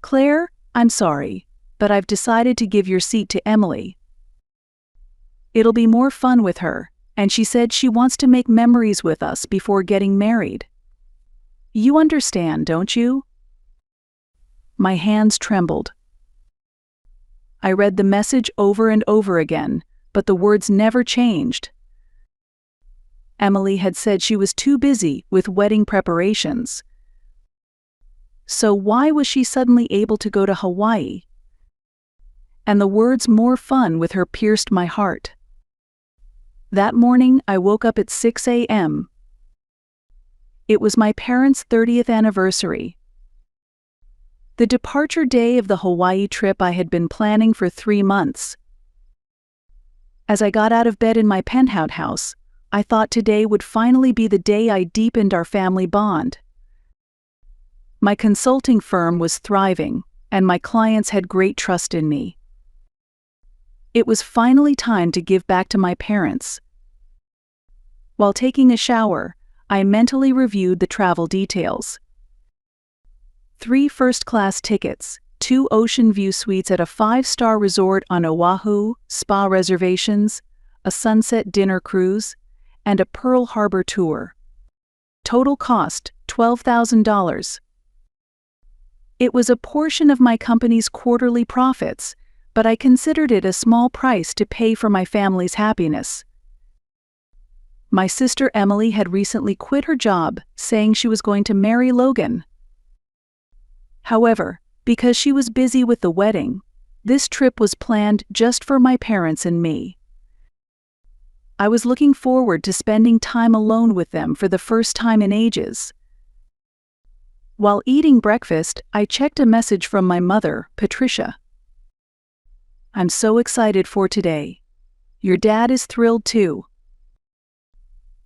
Claire, I'm sorry, but I've decided to give your seat to Emily. It'll be more fun with her, and she said she wants to make memories with us before getting married. You understand, don't you?" My hands trembled. I read the message over and over again, but the words never changed. Emily had said she was too busy with wedding preparations. So why was she suddenly able to go to Hawaii? And the words "more fun with her" pierced my heart. That morning, I woke up at 6 a.m. It was my parents' 30th anniversary. The departure day of the Hawaii trip I had been planning for 3 months. As I got out of bed in my penthouse house, I thought today would finally be the day I deepened our family bond. My consulting firm was thriving, and my clients had great trust in me. It was finally time to give back to my parents. While taking a shower, I mentally reviewed the travel details. 3 first-class tickets, 2 ocean view suites at a 5-star resort on Oahu, spa reservations, a sunset dinner cruise, and a Pearl Harbor tour. Total cost, $12,000. It was a portion of my company's quarterly profits, but I considered it a small price to pay for my family's happiness. My sister Emily had recently quit her job, saying she was going to marry Logan. However, because she was busy with the wedding, this trip was planned just for my parents and me. I was looking forward to spending time alone with them for the first time in ages. While eating breakfast, I checked a message from my mother, Patricia. "I'm so excited for today. Your dad is thrilled too.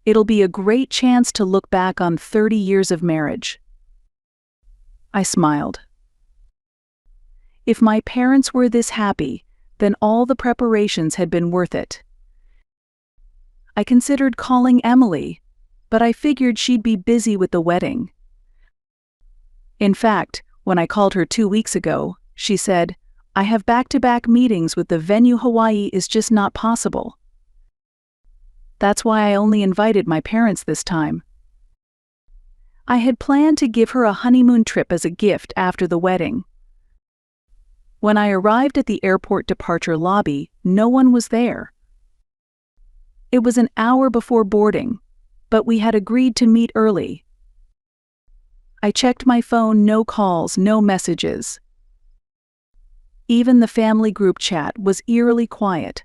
It'll be a great chance to look back on 30 years of marriage." I smiled. If my parents were this happy, then all the preparations had been worth it. I considered calling Emily, but I figured she'd be busy with the wedding. In fact, when I called her 2 weeks ago, she said, "I have back-to-back meetings with the venue. Hawaii is just not possible." That's why I only invited my parents this time. I had planned to give her a honeymoon trip as a gift after the wedding. When I arrived at the airport departure lobby, no one was there. It was an hour before boarding, but we had agreed to meet early. I checked my phone, no calls, no messages. Even the family group chat was eerily quiet.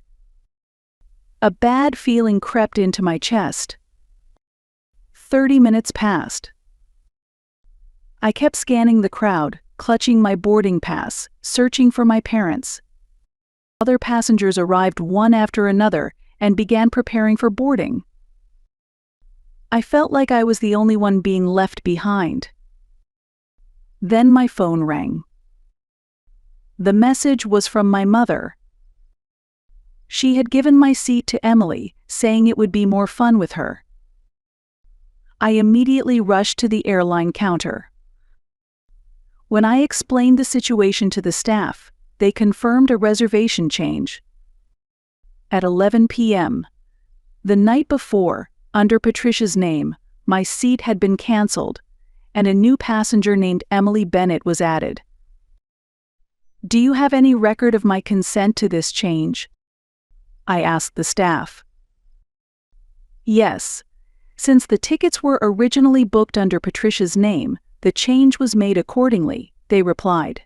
A bad feeling crept into my chest. 30 minutes passed. I kept scanning the crowd, clutching my boarding pass, searching for my parents. Other passengers arrived one after another and began preparing for boarding. I felt like I was the only one being left behind. Then my phone rang. The message was from my mother. She had given my seat to Emily, saying it would be more fun with her. I immediately rushed to the airline counter. When I explained the situation to the staff, they confirmed a reservation change. At 11 p.m., the night before, under Patricia's name, my seat had been canceled, and a new passenger named Emily Bennett was added. "Do you have any record of my consent to this change?" I asked the staff. "Yes. Since the tickets were originally booked under Patricia's name, the change was made accordingly," they replied.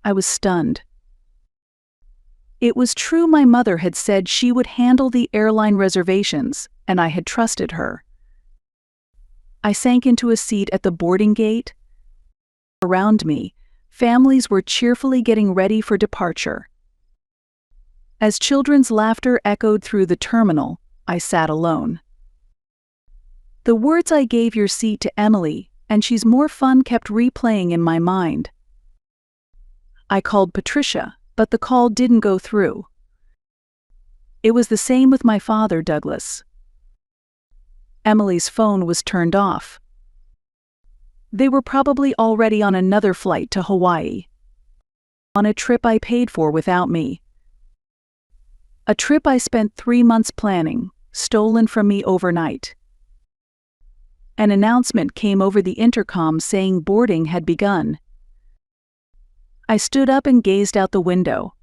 I was stunned. It was true, my mother had said she would handle the airline reservations, and I had trusted her. I sank into a seat at the boarding gate. Around me, families were cheerfully getting ready for departure. As children's laughter echoed through the terminal, I sat alone. The words "I gave your seat to Emily, and she's more fun" kept replaying in my mind. I called Patricia, but the call didn't go through. It was the same with my father, Douglas. Emily's phone was turned off. They were probably already on another flight to Hawaii. On a trip I paid for without me. A trip I spent 3 months planning, stolen from me overnight. An announcement came over the intercom saying boarding had begun. I stood up and gazed out the window.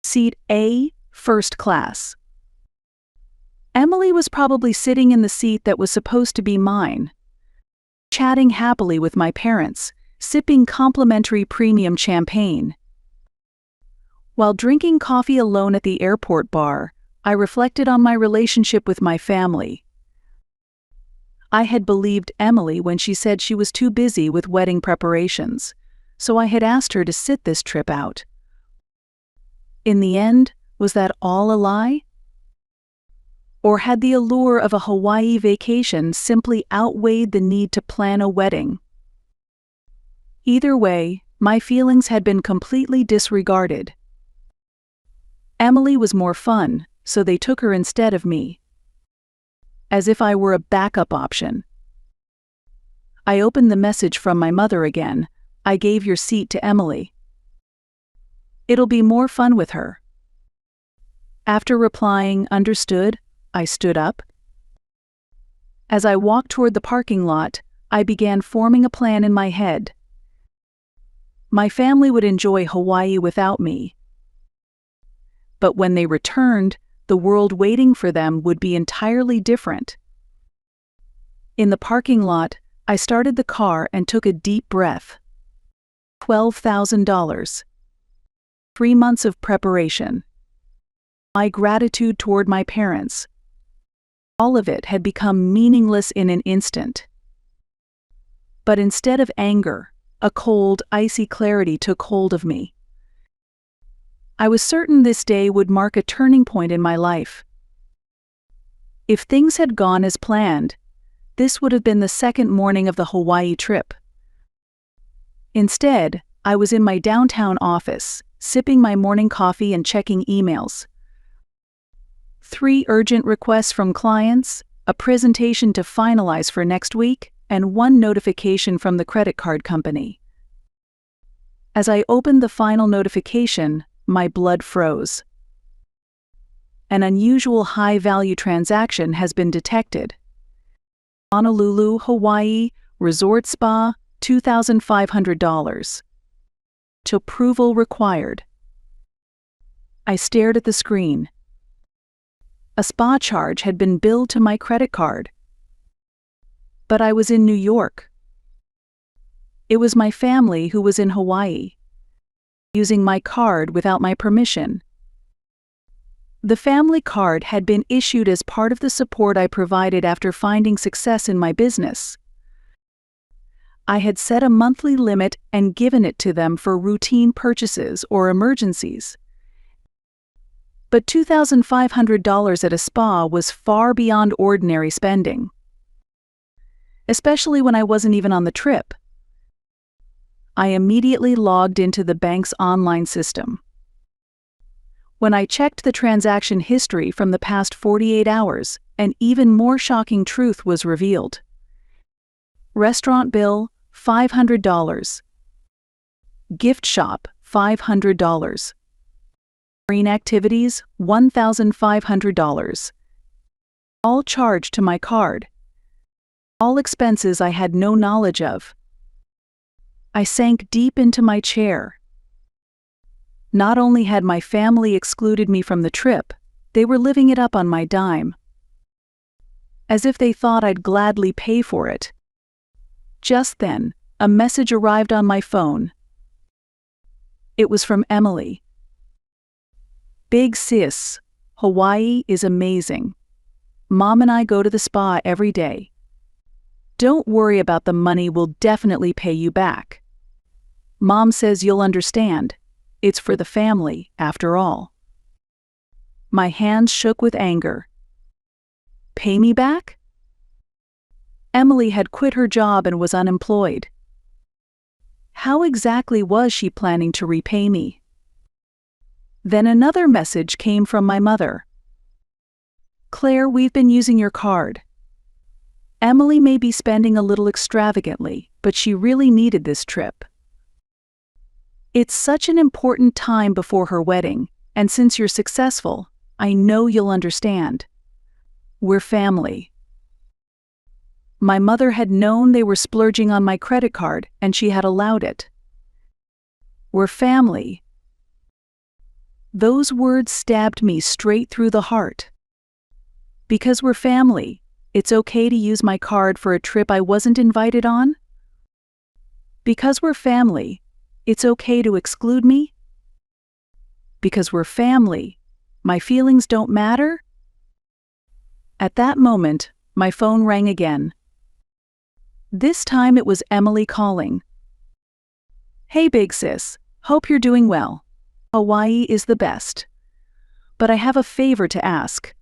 Seat A, first class. Emily was probably sitting in the seat that was supposed to be mine, chatting happily with my parents, sipping complimentary premium champagne. While drinking coffee alone at the airport bar, I reflected on my relationship with my family. I had believed Emily when she said she was too busy with wedding preparations, so I had asked her to sit this trip out. In the end, was that all a lie? Or had the allure of a Hawaii vacation simply outweighed the need to plan a wedding? Either way, my feelings had been completely disregarded. Emily was more fun, so they took her instead of me. As if I were a backup option. I opened the message from my mother again. I gave your seat to Emily. It'll be more fun with her. After replying, understood, I stood up. As I walked toward the parking lot, I began forming a plan in my head. My family would enjoy Hawaii without me. But when they returned, the world waiting for them would be entirely different. In the parking lot, I started the car and took a deep breath. $12,000. 3 months of preparation. My gratitude toward my parents. All of it had become meaningless in an instant. But instead of anger, a cold, icy clarity took hold of me. I was certain this day would mark a turning point in my life. If things had gone as planned, this would have been the second morning of the Hawaii trip. Instead, I was in my downtown office, sipping my morning coffee and checking emails. 3 urgent requests from clients, a presentation to finalize for next week, and 1 notification from the credit card company. As I opened the final notification, my blood froze. An unusual high-value transaction has been detected. Honolulu, Hawaii, resort spa, $2,500. Approval required. I stared at the screen. A spa charge had been billed to my credit card. But I was in New York. It was my family who was in Hawaii, using my card without my permission. The family card had been issued as part of the support I provided after finding success in my business. I had set a monthly limit and given it to them for routine purchases or emergencies. But $2,500 at a spa was far beyond ordinary spending. Especially when I wasn't even on the trip. I immediately logged into the bank's online system. When I checked the transaction history from the past 48 hours, an even more shocking truth was revealed. Restaurant bill, $500. Gift shop, $500. Marine activities, $1,500. All charged to my card. All expenses I had no knowledge of. I sank deep into my chair. Not only had my family excluded me from the trip, they were living it up on my dime. As if they thought I'd gladly pay for it. Just then, a message arrived on my phone. It was from Emily. Big sis, Hawaii is amazing. Mom and I go to the spa every day. Don't worry about the money, we'll definitely pay you back. Mom says you'll understand. It's for the family, after all. My hands shook with anger. Pay me back? Emily had quit her job and was unemployed. How exactly was she planning to repay me? Then another message came from my mother. Claire, we've been using your card. Emily may be spending a little extravagantly, but she really needed this trip. It's such an important time before her wedding, and since you're successful, I know you'll understand. We're family. My mother had known they were splurging on my credit card, and she had allowed it. We're family. Those words stabbed me straight through the heart. Because we're family, it's okay to use my card for a trip I wasn't invited on? Because we're family, it's okay to exclude me? Because we're family, my feelings don't matter? At that moment, my phone rang again. This time it was Emily calling. Hey big sis, hope you're doing well. Hawaii is the best. But I have a favor to ask.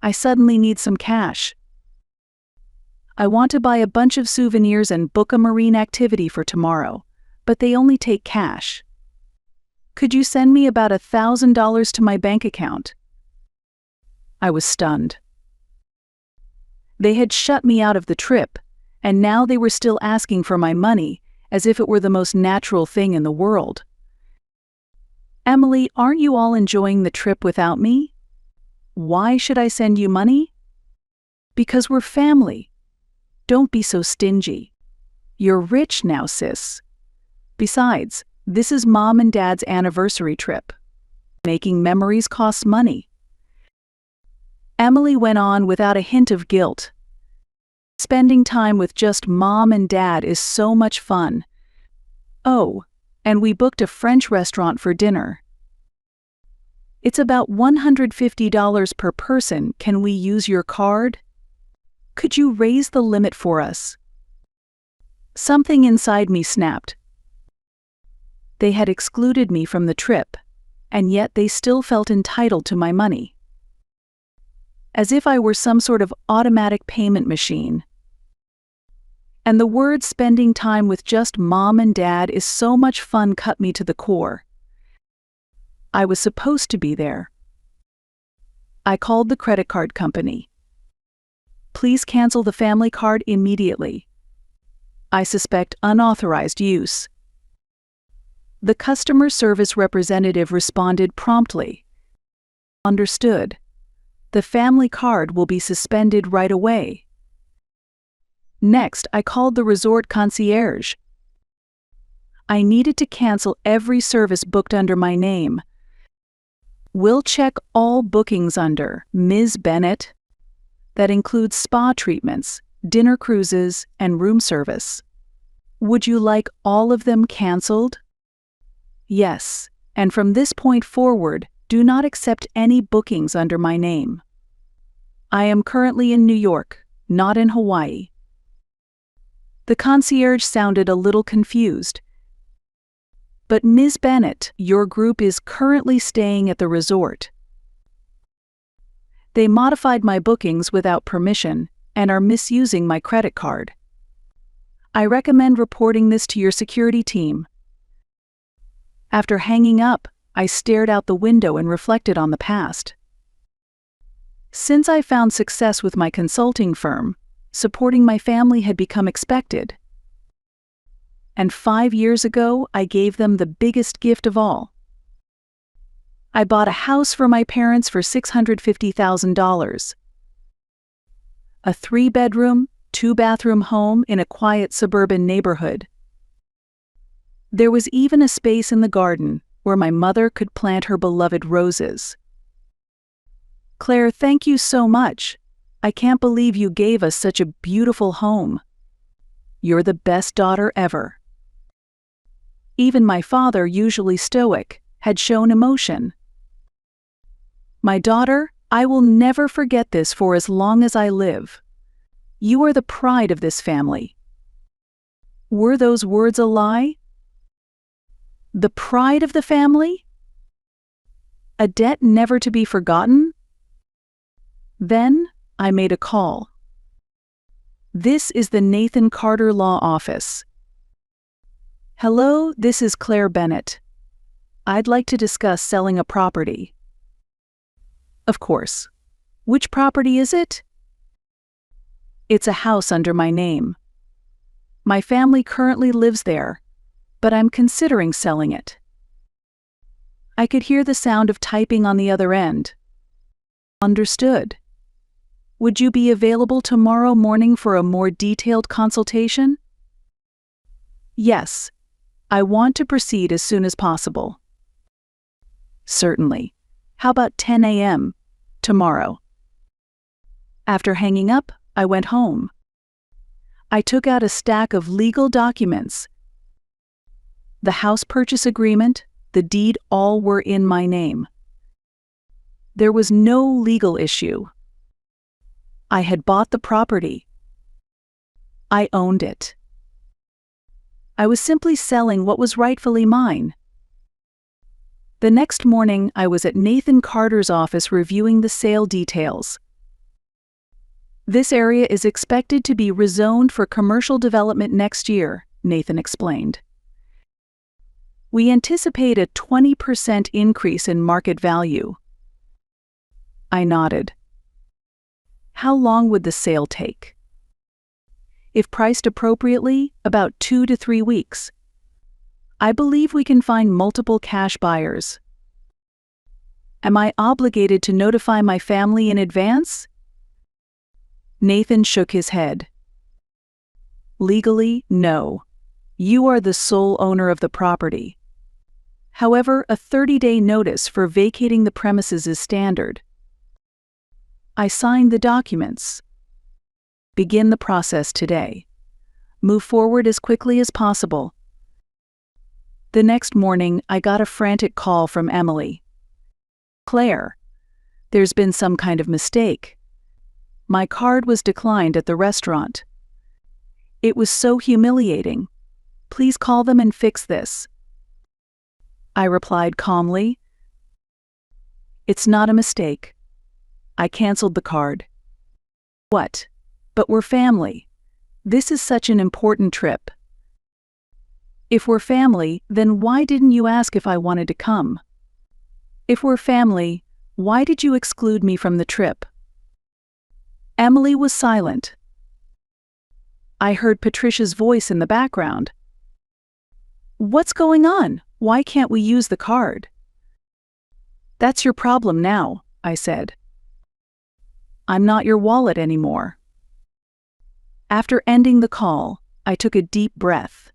I suddenly need some cash. I want to buy a bunch of souvenirs and book a marine activity for tomorrow, but they only take cash. Could you send me about $1,000 to my bank account? I was stunned. They had shut me out of the trip, and now they were still asking for my money, as if it were the most natural thing in the world. Emily, aren't you all enjoying the trip without me? Why should I send you money? Because we're family. Don't be so stingy. You're rich now, sis. Besides, this is Mom and Dad's anniversary trip. Making memories costs money. Emily went on without a hint of guilt. Spending time with just Mom and Dad is so much fun. Oh, and we booked a French restaurant for dinner. It's about $150 per person. Can we use your card? Could you raise the limit for us? Something inside me snapped. They had excluded me from the trip, and yet they still felt entitled to my money. As if I were some sort of automatic payment machine. And the word spending time with just Mom and Dad is so much fun cut me to the core. I was supposed to be there. I called the credit card company. Please cancel the family card immediately. I suspect unauthorized use. The customer service representative responded promptly. Understood. The family card will be suspended right away. Next, I called the resort concierge. I needed to cancel every service booked under my name. We'll check all bookings under Ms. Bennett. That includes spa treatments, dinner cruises, and room service. Would you like all of them canceled? Yes, and from this point forward, do not accept any bookings under my name. I am currently in New York, not in Hawaii. The concierge sounded a little confused. But Ms. Bennett, your group is currently staying at the resort. They modified my bookings without permission and are misusing my credit card. I recommend reporting this to your security team. After hanging up, I stared out the window and reflected on the past. Since I found success with my consulting firm, supporting my family had become expected. And 5 years ago, I gave them the biggest gift of all. I bought a house for my parents for $650,000. A 3-bedroom, 2-bathroom home in a quiet suburban neighborhood. There was even a space in the garden where my mother could plant her beloved roses. Claire, thank you so much. I can't believe you gave us such a beautiful home. You're the best daughter ever. Even my father, usually stoic, had shown emotion. My daughter, I will never forget this for as long as I live. You are the pride of this family. Were those words a lie? The pride of the family? A debt never to be forgotten? Then, I made a call. This is the Nathan Carter Law Office. Hello, this is Claire Bennett. I'd like to discuss selling a property. Of course. Which property is it? It's a house under my name. My family currently lives there, but I'm considering selling it. I could hear the sound of typing on the other end. Understood. Would you be available tomorrow morning for a more detailed consultation? Yes. I want to proceed as soon as possible. Certainly. How about 10 a.m. tomorrow? After hanging up, I went home. I took out a stack of legal documents. The house purchase agreement, the deed, all were in my name. There was no legal issue. I had bought the property. I owned it. I was simply selling what was rightfully mine. The next morning, I was at Nathan Carter's office reviewing the sale details. This area is expected to be rezoned for commercial development next year, Nathan explained. We anticipate a 20% increase in market value. I nodded. How long would the sale take? If priced appropriately, about 2 to 3 weeks. I believe we can find multiple cash buyers. Am I obligated to notify my family in advance? Nathan shook his head. Legally, no. You are the sole owner of the property. However, a 30-day notice for vacating the premises is standard. I signed the documents. Begin the process today. Move forward as quickly as possible. The next morning, I got a frantic call from Emily. Claire, there's been some kind of mistake. My card was declined at the restaurant. It was so humiliating. Please call them and fix this. I replied calmly. It's not a mistake. I canceled the card. What? But we're family. This is such an important trip. If we're family, then why didn't you ask if I wanted to come? If we're family, why did you exclude me from the trip? Emily was silent. I heard Patricia's voice in the background. What's going on? Why can't we use the card? That's your problem now, I said. I'm not your wallet anymore. After ending the call, I took a deep breath.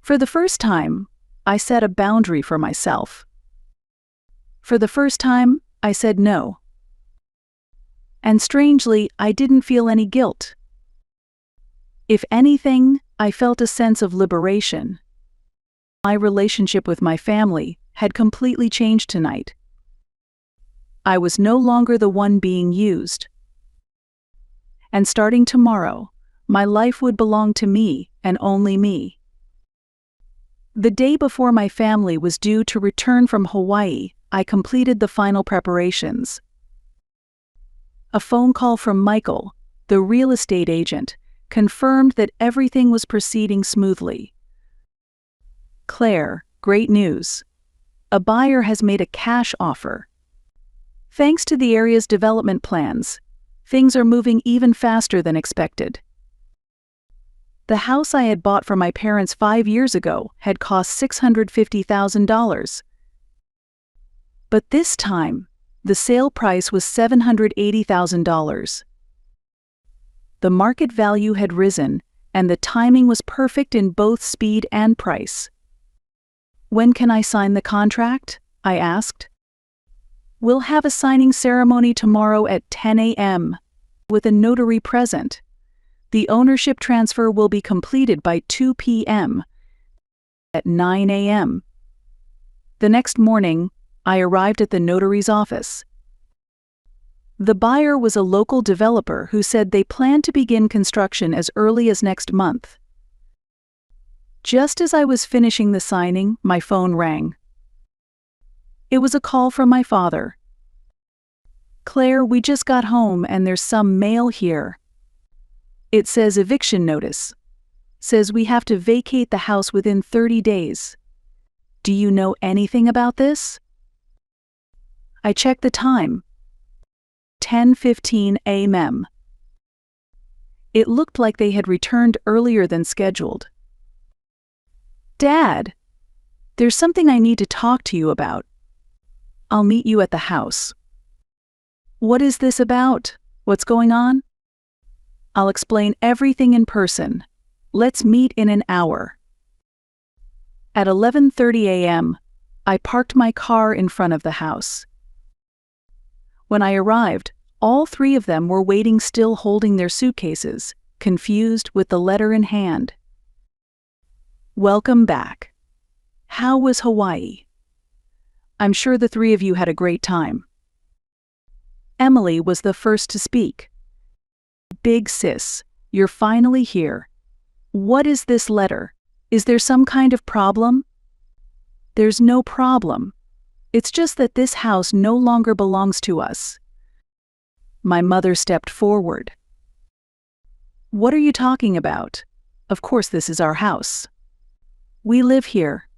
For the first time, I set a boundary for myself. For the first time, I said no. And strangely, I didn't feel any guilt. If anything, I felt a sense of liberation. My relationship with my family had completely changed tonight. I was no longer the one being used. And starting tomorrow, my life would belong to me and only me. The day before my family was due to return from Hawaii, I completed the final preparations. A phone call from Michael, the real estate agent, confirmed that everything was proceeding smoothly. Claire, great news. A buyer has made a cash offer. Thanks to the area's development plans, things are moving even faster than expected. The house I had bought for my parents 5 years ago had cost $650,000. But this time, the sale price was $780,000. The market value had risen, and the timing was perfect in both speed and price. When can I sign the contract? I asked. We'll have a signing ceremony tomorrow at 10 a.m. with a notary present. The ownership transfer will be completed by 2 p.m. At 9 a.m. The next morning, I arrived at the notary's office. The buyer was a local developer who said they planned to begin construction as early as next month. Just as I was finishing the signing, my phone rang. It was a call from my father. Claire, we just got home and there's some mail here. It says eviction notice. Says we have to vacate the house within 30 days. Do you know anything about this? I checked the time. 10:15 a.m. It looked like they had returned earlier than scheduled. "Dad, there's something I need to talk to you about. I'll meet you at the house." "What is this about? What's going on?" "I'll explain everything in person. Let's meet in an hour." At 11:30 a.m., I parked my car in front of the house. When I arrived, all three of them were waiting, still holding their suitcases, confused with the letter in hand. "Welcome back. How was Hawaii? I'm sure the three of you had a great time." Emily was the first to speak. "Big sis, you're finally here. What is this letter? Is there some kind of problem?" "There's no problem. It's just that this house no longer belongs to us." My mother stepped forward. "What are you talking about? Of course this is our house. We live here."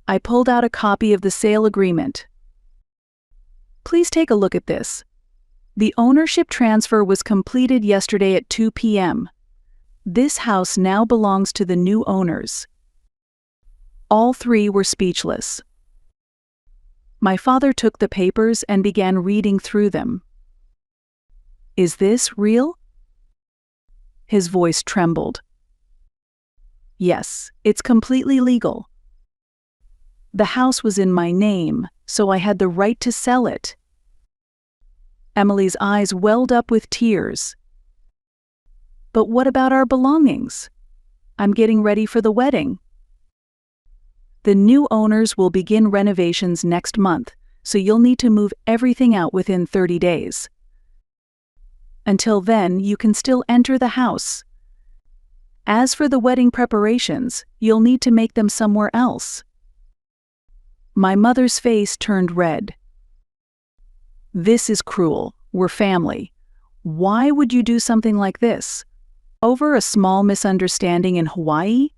I pulled out a copy of the sale agreement. "Please take a look at this. The ownership transfer was completed yesterday at 2 p.m. This house now belongs to the new owners." All three were speechless. My father took the papers and began reading through them. "Is this real?" His voice trembled. "Yes, it's completely legal. The house was in my name, so I had the right to sell it." Emily's eyes welled up with tears. "But what about our belongings? I'm getting ready for the wedding." "The new owners will begin renovations next month, so you'll need to move everything out within 30 days. Until then, you can still enter the house. As for the wedding preparations, you'll need to make them somewhere else." My mother's face turned red. "This is cruel. We're family. Why would you do something like this? Over a small misunderstanding in Hawaii?"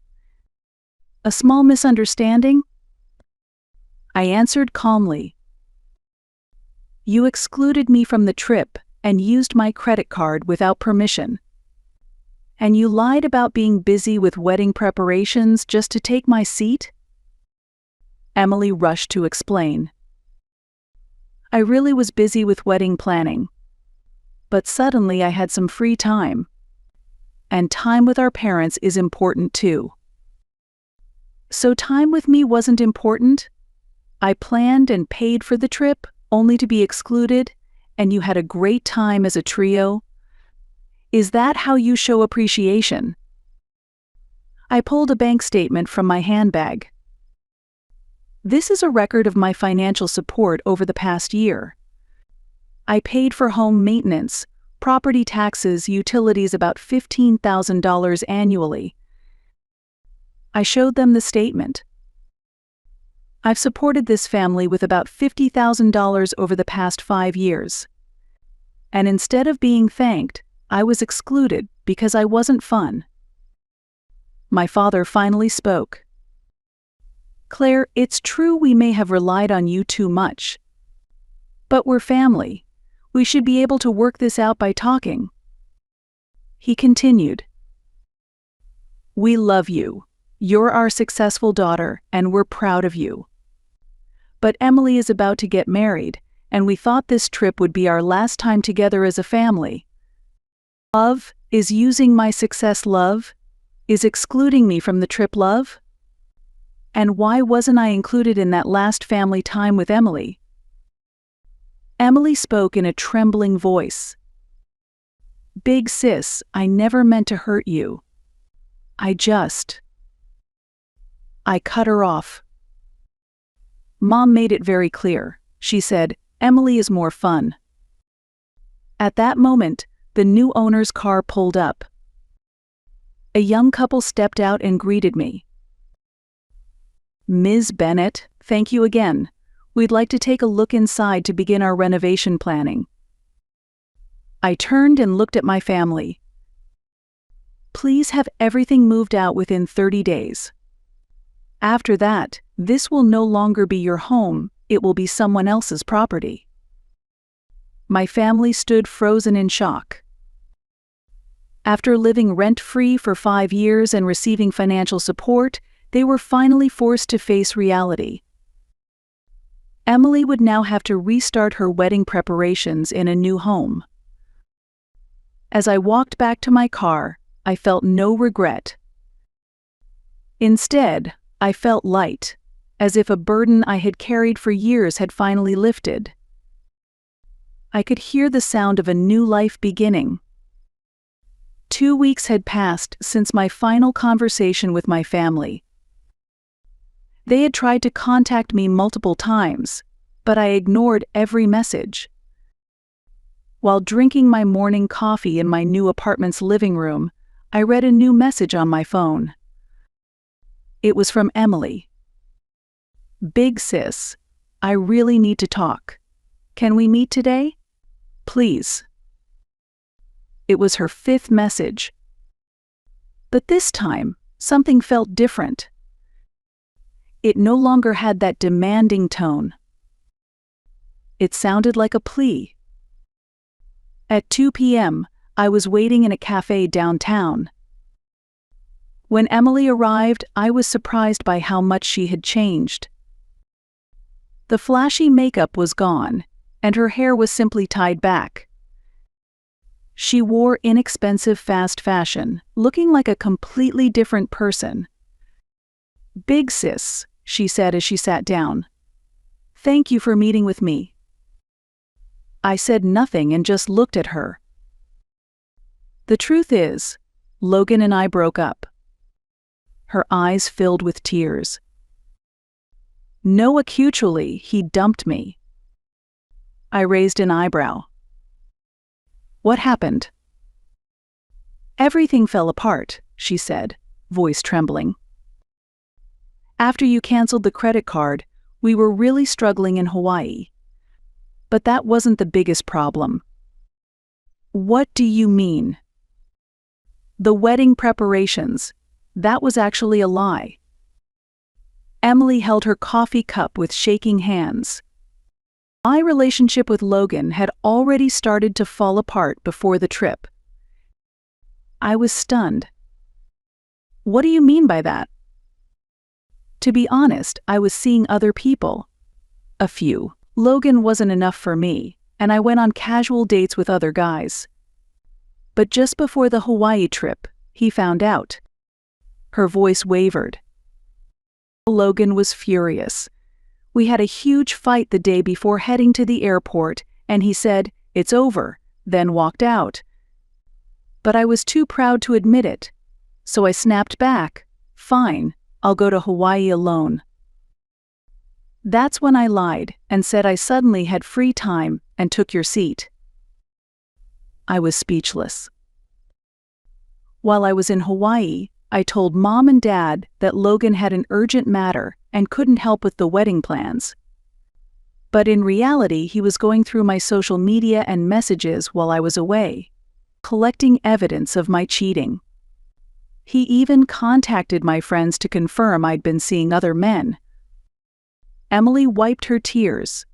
"A small misunderstanding?" I answered calmly. "You excluded me from the trip and used my credit card without permission. And you lied about being busy with wedding preparations just to take my seat?" Emily rushed to explain. "I really was busy with wedding planning. But suddenly I had some free time. And time with our parents is important too." "So time with me wasn't important? I planned and paid for the trip, only to be excluded, and you had a great time as a trio? Is that how you show appreciation?" I pulled a bank statement from my handbag. "This is a record of my financial support over the past year. I paid for home maintenance, property taxes, utilities, about $15,000 annually." I showed them the statement. "I've supported this family with about $50,000 over the past 5 years. And instead of being thanked, I was excluded because I wasn't fun." My father finally spoke. "Claire, it's true we may have relied on you too much. But we're family. We should be able to work this out by talking." He continued. "We love you. You're our successful daughter, and we're proud of you. But Emily is about to get married, and we thought this trip would be our last time together as a family. Love is using my success, love is excluding me from the trip, love? And why wasn't I included in that last family time with Emily?" Emily spoke in a trembling voice. "Big sis, I never meant to hurt you. I cut her off. Mom made it very clear. She said, Emily is more fun." At that moment, the new owner's car pulled up. A young couple stepped out and greeted me. "Ms. Bennett, thank you again. We'd like to take a look inside to begin our renovation planning." I turned and looked at my family. "Please have everything moved out within 30 days. After that, this will no longer be your home, it will be someone else's property." My family stood frozen in shock. After living rent-free for 5 years and receiving financial support, they were finally forced to face reality. Emily would now have to restart her wedding preparations in a new home. As I walked back to my car, I felt no regret. Instead, I felt light, as if a burden I had carried for years had finally lifted. I could hear the sound of a new life beginning. 2 weeks had passed since my final conversation with my family. They had tried to contact me multiple times, but I ignored every message. While drinking my morning coffee in my new apartment's living room, I read a new message on my phone. It was from Emily. "Big sis, I really need to talk. Can we meet today? Please." It was her 5th message. But this time, something felt different. It no longer had that demanding tone. It sounded like a plea. At 2 p.m., I was waiting in a cafe downtown. When Emily arrived, I was surprised by how much she had changed. The flashy makeup was gone, and her hair was simply tied back. She wore inexpensive fast fashion, looking like a completely different person. "Big sis," she said as she sat down. "Thank you for meeting with me." I said nothing and just looked at her. The truth is, Logan and I broke up. Her eyes filled with tears. No, actually, he dumped me. I raised an eyebrow. "What happened?" "Everything fell apart," she said, voice trembling. "After you canceled the credit card, we were really struggling in Hawaii. But that wasn't the biggest problem." "What do you mean?" "The wedding preparations. That was actually a lie." Emily held her coffee cup with shaking hands. My relationship with Logan had already started to fall apart before the trip. I was stunned. "What do you mean by that?" To be honest, I was seeing other people. A few. Logan wasn't enough for me, and I went on casual dates with other guys. But just before the Hawaii trip, he found out. Her voice wavered. Logan was furious. We had a huge fight the day before heading to the airport, and he said, "It's over," then walked out. But I was too proud to admit it, so I snapped back, "Fine, I'll go to Hawaii alone." That's when I lied and said I suddenly had free time and took your seat. I was speechless. While I was in Hawaii, I told Mom and Dad that Logan had an urgent matter and couldn't help with the wedding plans. But in reality, he was going through my social media and messages while I was away, collecting evidence of my cheating. He even contacted my friends to confirm I'd been seeing other men. Emily wiped her tears.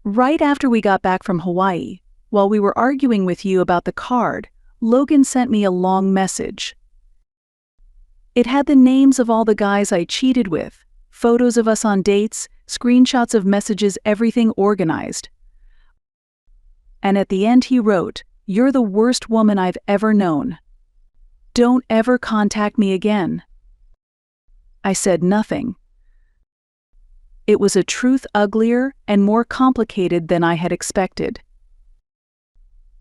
"Right after we got back from Hawaii, while we were arguing with you about the card, Logan sent me a long message. It had the names of all the guys I cheated with, photos of us on dates, screenshots of messages, everything organized. And at the end he wrote, 'You're the worst woman I've ever known. Don't ever contact me again.'" I said nothing. It was a truth uglier and more complicated than I had expected.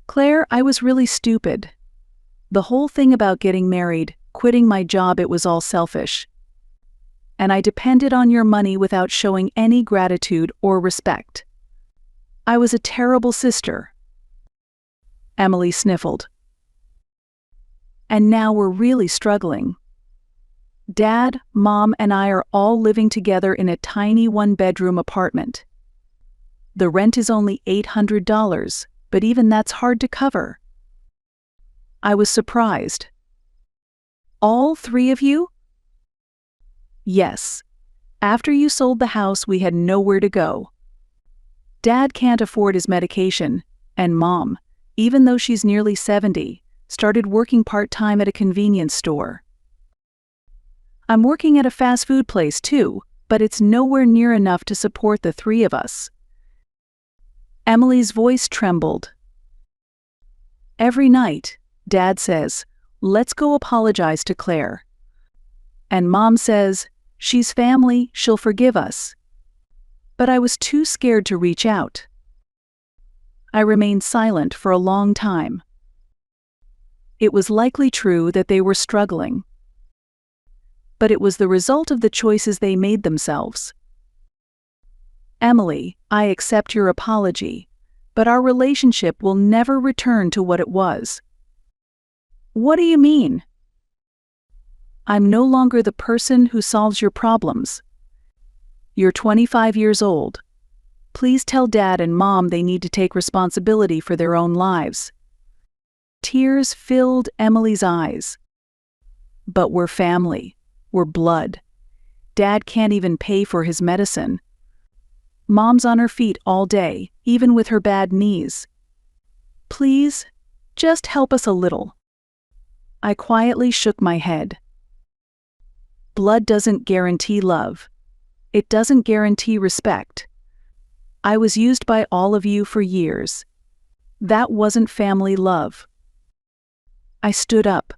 "Claire, I was really stupid. The whole thing about getting married, quitting my job, it was all selfish. And I depended on your money without showing any gratitude or respect. I was a terrible sister." Emily sniffled. "And now we're really struggling. Dad, Mom, and I are all living together in a tiny 1-bedroom apartment. The rent is only $800, but even that's hard to cover." I was surprised. "All 3 of you?" "Yes. After you sold the house, we had nowhere to go. Dad can't afford his medication, and Mom, even though she's nearly 70, started working part-time at a convenience store. I'm working at a fast food place too, but it's nowhere near enough to support the three of us. Emily's voice trembled. Every night, Dad says, "Let's go apologize to Claire." And Mom says, "She's family, she'll forgive us." But I was too scared to reach out. I remained silent for a long time. It was likely true that they were struggling. But it was the result of the choices they made themselves. "Emily, I accept your apology, but our relationship will never return to what it was." "What do you mean?" "I'm no longer the person who solves your problems. You're 25 years old. Please tell Dad and Mom they need to take responsibility for their own lives." Tears filled Emily's eyes. "But we're family. We're blood. Dad can't even pay for his medicine. Mom's on her feet all day, even with her bad knees. Please, just help us a little." I quietly shook my head. Blood doesn't guarantee love. It doesn't guarantee respect. I was used by all of you for years. That wasn't family love. I stood up.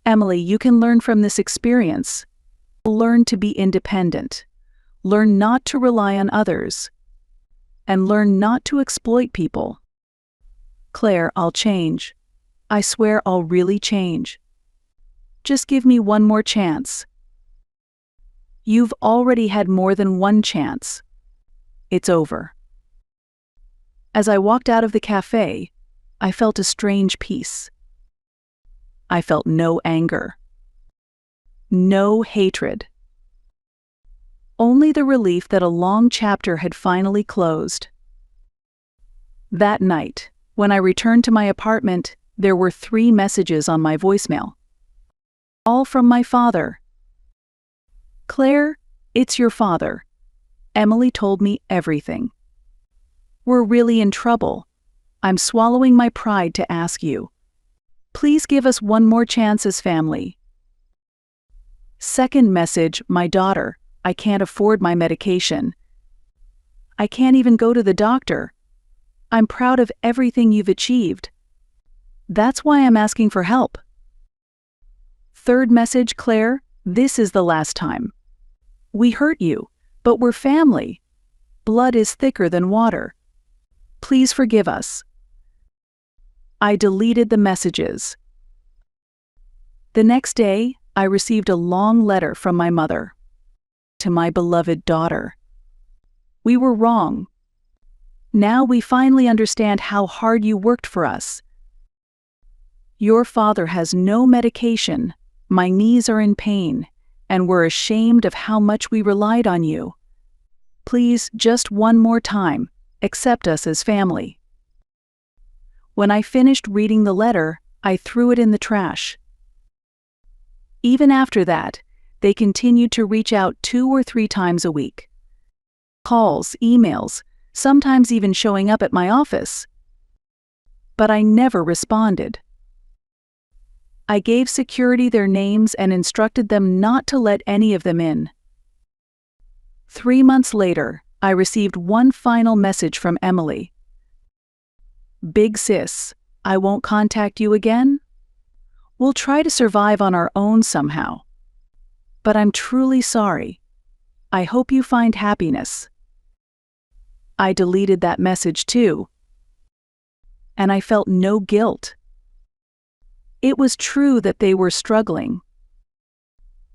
"Emily, you can learn from this experience. Learn to be independent. Learn not to rely on others. And learn not to exploit people." "Claire, I'll change. I swear I'll really change. Just give me one more chance." "You've already had more than one chance. It's over." As I walked out of the cafe, I felt a strange peace. I felt no anger. No hatred. Only the relief that a long chapter had finally closed. That night, when I returned to my apartment, there were 3 messages on my voicemail. All from my father. "Claire, it's your father. Emily told me everything. We're really in trouble. I'm swallowing my pride to ask you. Please give us one more chance as family." Second message, my daughter. "I can't afford my medication. I can't even go to the doctor. I'm proud of everything you've achieved. That's why I'm asking for help." Third message, "Claire, this is the last time. We hurt you, but we're family. Blood is thicker than water. Please forgive us." I deleted the messages. The next day, I received a long letter from my mother. "To my beloved daughter. We were wrong. Now we finally understand how hard you worked for us. Your father has no medication, my knees are in pain, and we're ashamed of how much we relied on you. Please, just one more time, accept us as family." When I finished reading the letter, I threw it in the trash. Even after that, they continued to reach out 2 or 3 times a week. Calls, emails, sometimes even showing up at my office. But I never responded. I gave security their names and instructed them not to let any of them in. 3 months later, I received one final message from Emily. "Big sis, I won't contact you again. We'll try to survive on our own somehow. But I'm truly sorry. I hope you find happiness." I deleted that message too. And I felt no guilt. It was true that they were struggling.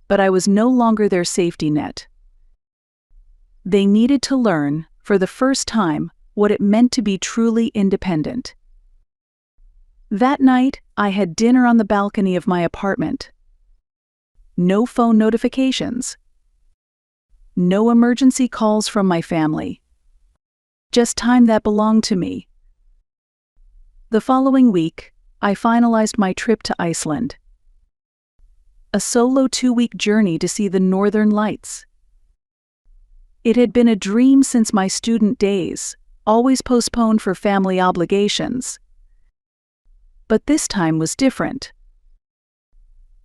But I was no longer their safety net. They needed to learn, for the first time, what it meant to be truly independent. That night, I had dinner on the balcony of my apartment. No phone notifications. No emergency calls from my family. Just time that belonged to me. The following week, I finalized my trip to Iceland. A solo 2-week journey to see the Northern Lights. It had been a dream since my student days, always postponed for family obligations. But this time was different.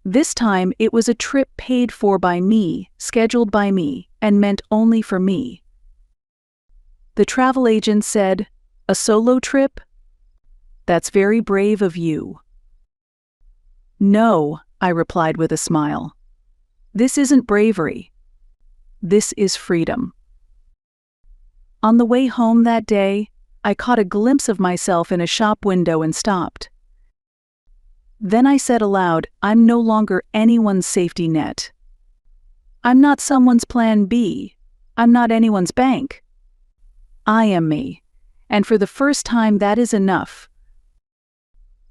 This time it was a trip paid for by me, scheduled by me, and meant only for me. The travel agent said, "A solo trip? That's very brave of you." "No," I replied with a smile. "This isn't bravery. This is freedom." On the way home that day, I caught a glimpse of myself in a shop window and stopped. Then I said aloud, "I'm no longer anyone's safety net. I'm not someone's plan B. I'm not anyone's bank. I am me, and for the first time that is enough."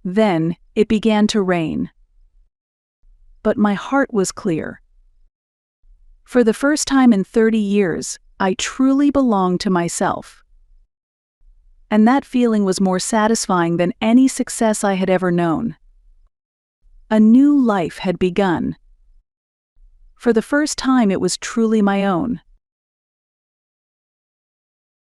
Then it began to rain. But my heart was clear. For the first time in 30 years, I truly belonged to myself. And that feeling was more satisfying than any success I had ever known. A new life had begun. For the first time it was truly my own.